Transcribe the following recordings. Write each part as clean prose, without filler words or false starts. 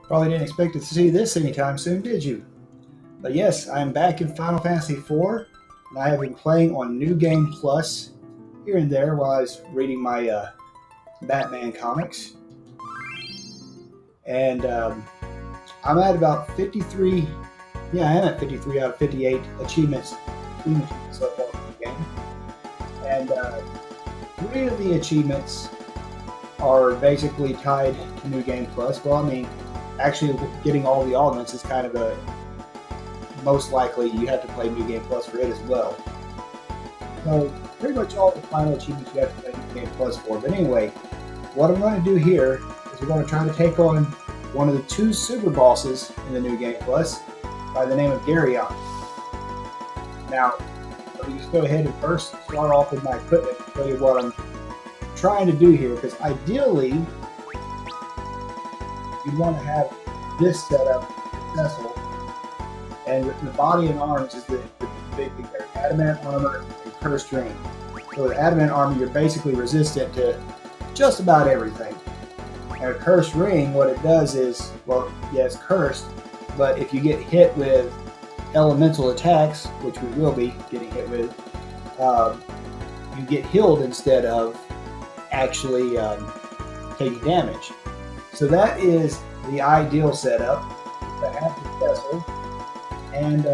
Probably didn't expect to see this anytime soon, did you? But yes, I'm back in Final Fantasy IV, and I have been playing on New Game Plus here and there while I was reading my Batman comics. And I'm at about 53. Yeah, I am at 53 out of 58 achievements, so far in the game. And three of the achievements are basically tied to New Game Plus. Well, I mean, actually getting all the augments is kind of a most likely you have to play New Game Plus for it as well. So pretty much all the final achievements you have to play New Game Plus for. But anyway, what I'm going to do here is we're going to try to take on one of the two super bosses in the New Game Plus by the name of Geryon. Now, let me just go ahead and first start off with my equipment and show you what I'm trying to do here, because ideally you'd want to have this set up successful, and the body and arms is the big thing there. Adamant armor and cursed ring. So with adamant armor, you're basically resistant to just about everything. And a cursed ring, what it does is, well, yeah, it's cursed, but if you get hit with elemental attacks, which we will be getting hit with, you get healed instead of actually taking damage. So that is the ideal setup to have the vessel. And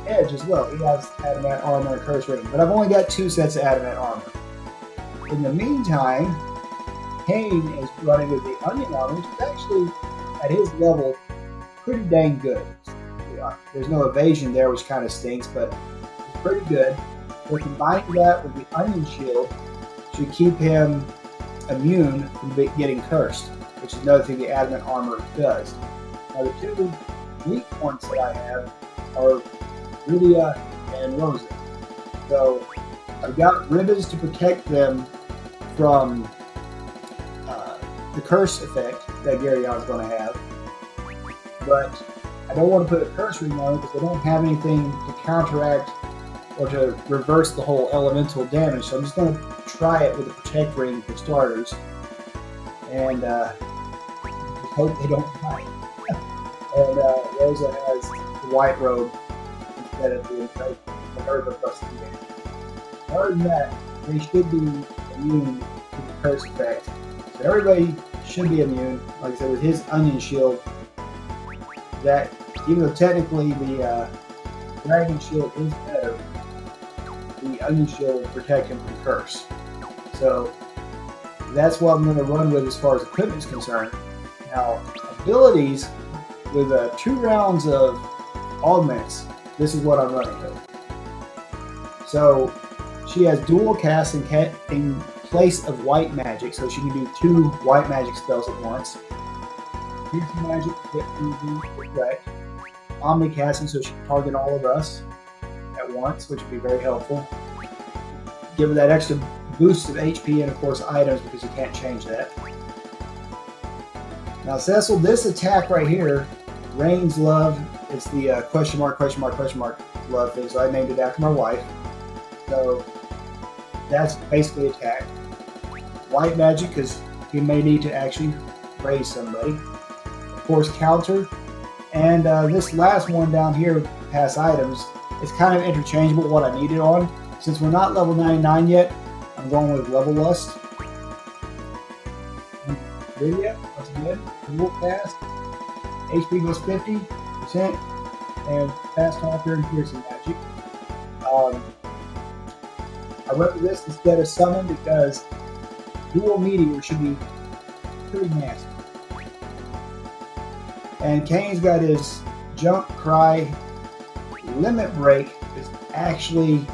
Edge as well. He has adamant armor and curse ring, but I've only got two sets of adamant armor. In the meantime, Kane is running with the onion armor, which is actually at his level pretty dang good. There's no evasion there, which kind of stinks, but it's pretty good. But combining that with the onion shield should keep him immune from getting cursed, which is another thing the adamant armor does. Now the two weak points that I have are Rydia and Rosa. So I've got ribbons to protect them from the curse effect that Geryon's going to have, but I don't want to put a curse ring on because I don't have anything to counteract or to reverse the whole elemental damage. So I'm just going to try it with a protect ring for starters, and just hope they don't die. And Rosa has the white robe instead of the herb of busting damage. Other than that, they should be immune to the curse effect. So everybody should be immune. Like I said, with his onion shield, that even though technically the dragon shield is better, the onion shield will protect him from curse. So that's what I'm going to run with as far as equipment is concerned. Now, abilities, with 2 rounds of augments, this is what I'm running with. So she has dual cast in place of white magic, so she can do 2 white magic spells at once. Piercing magic to get through the effect. Omnicasting, so she can target all of us at once, which would be very helpful. Give her that extra boost of HP and, of course, items, because you can't change that. Now, Cecil, this attack right here, Rain's Love, it's the question mark love thing, so I named it after my wife. So that's basically attack. White magic, because you may need to actually raise somebody. Of course, counter. And this last one down here, pass items, it's kind of interchangeable what I need it on. Since we're not level 99 yet, I'm going with Level Lust. Rydia, once again, dual cast. HP goes 50%, and fast talker and piercing magic. I went with this instead of summon because dual meteor should be pretty nasty. And Kane's got his jump, cry, limit break is actually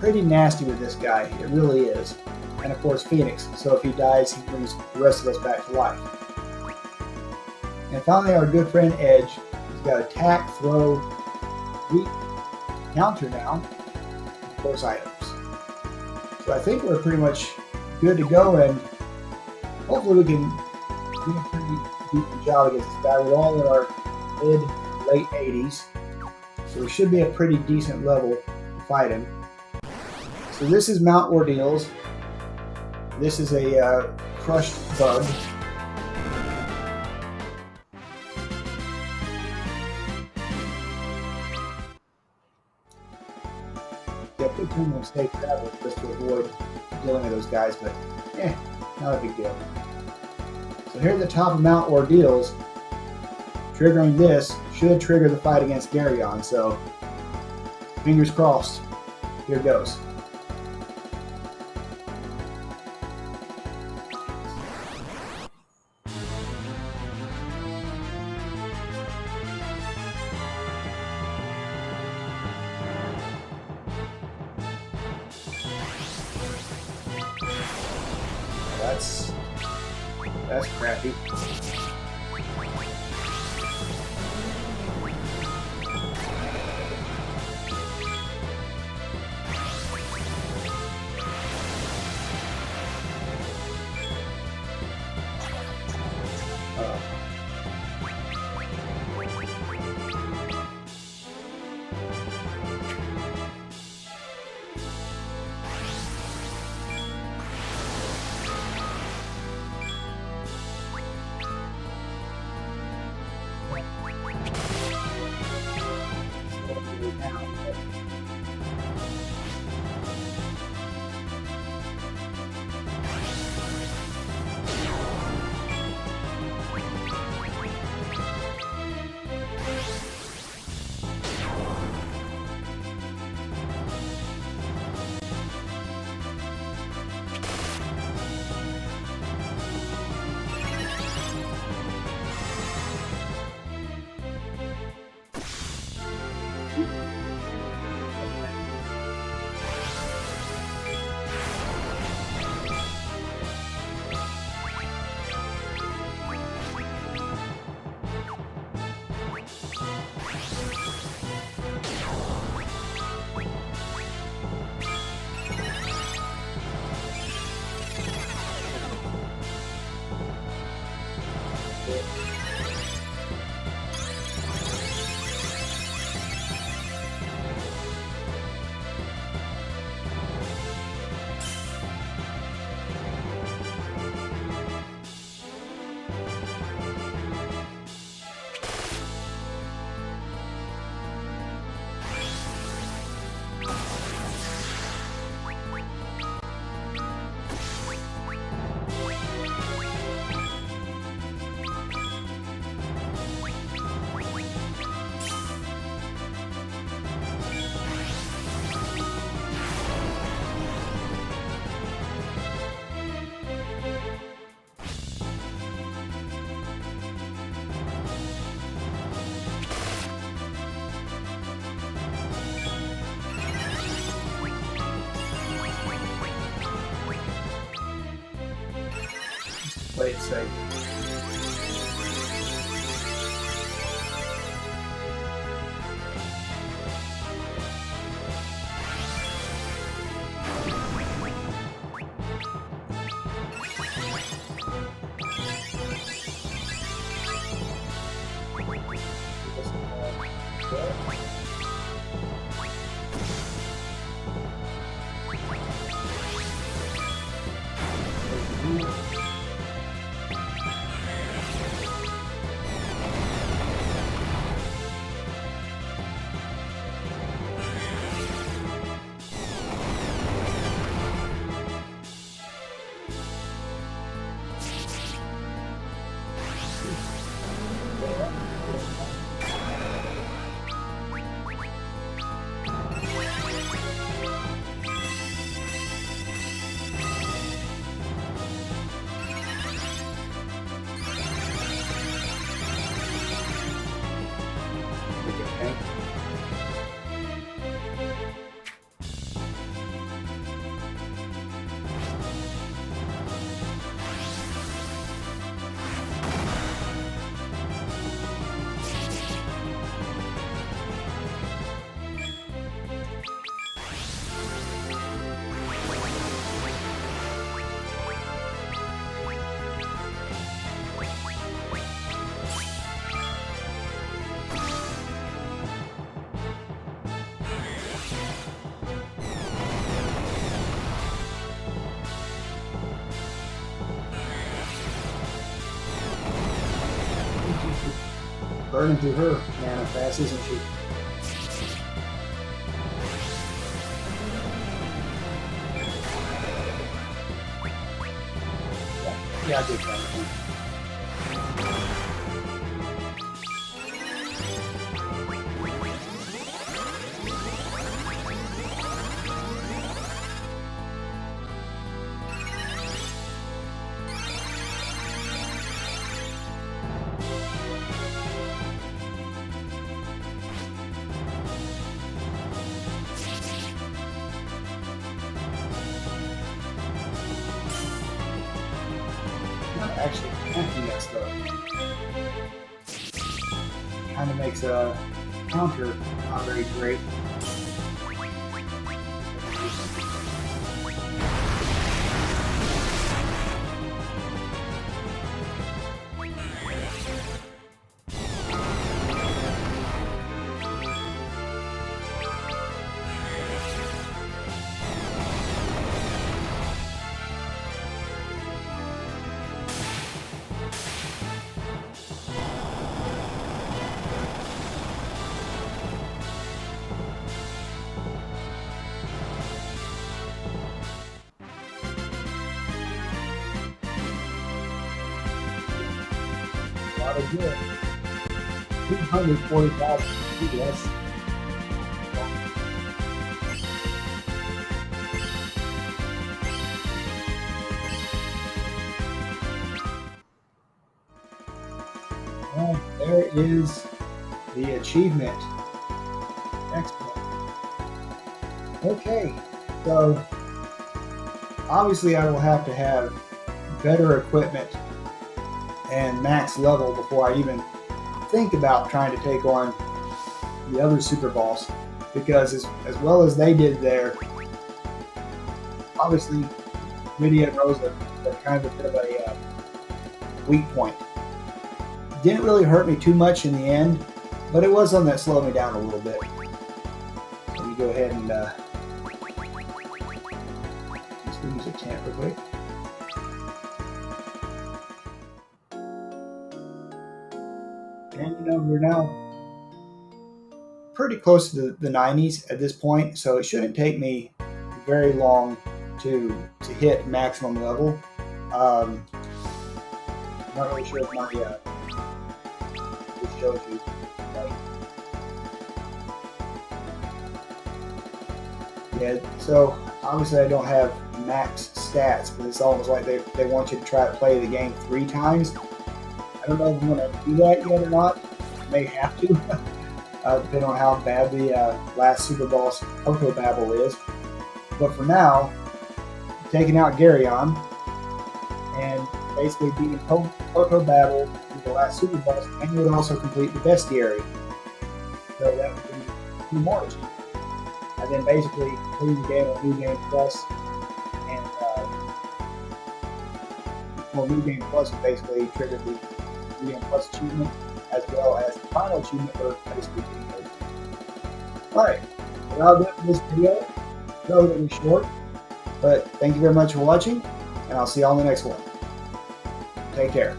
pretty nasty with this guy. It really is. And of course Phoenix. So if he dies, he brings the rest of us back to life. And finally, our good friend Edge. He's got attack, throw, weak, counter now, and of course items. So I think we're pretty much good to go, and hopefully we can do a pretty decent job against this guy. We're all in our mid-late 80s, so we should be a pretty decent level to fight him. So this is Mount Ordeals. This is a crushed bug. Yeah, put them in safe travel just to avoid dealing with those guys, but not a big deal. So here are the top amount ordeals. Triggering this should trigger the fight against Geryon, so fingers crossed. Here goes. That's crappy. Play it safe. Burning through her mana fast, isn't she? Yeah, I did kind of. Not actually connecting that stuff. Kind of makes a counter not very great. A lot of good. 240,000. Yes. And there is the achievement. Excellent. Okay, so obviously I will have to have better equipment and max level before I even think about trying to take on the other super boss, because as well as they did there, obviously Lydia and Rosa are kind of a bit of a weak point. Didn't really hurt me too much in the end, but it was something that slowed me down a little bit. Let me go ahead and just use a tent real quick. And you know, we're now pretty close to the 90s at this point, so it shouldn't take me very long to hit maximum level. I'm not really sure if my this shows you. Like, yeah, so obviously I don't have max stats, but it's almost like they want you to try to play the game 3 times. I don't know if I'm going to do that yet or not. I may have to, depending on how bad the last Super Boss Coco Babble is. But for now, taking out Geryon and basically beating Coco Babble with the last Super Boss, and would also complete the bestiary. So that would be 2 more achievements. And then basically completing the game on New Game Plus, and well, New Game Plus basically triggered the New Game Plus achievement, as well as the final achievement for basically being those. Alright, well, that'll do it for this video. Relatively short, but thank you very much for watching, and I'll see you all in the next one. Take care.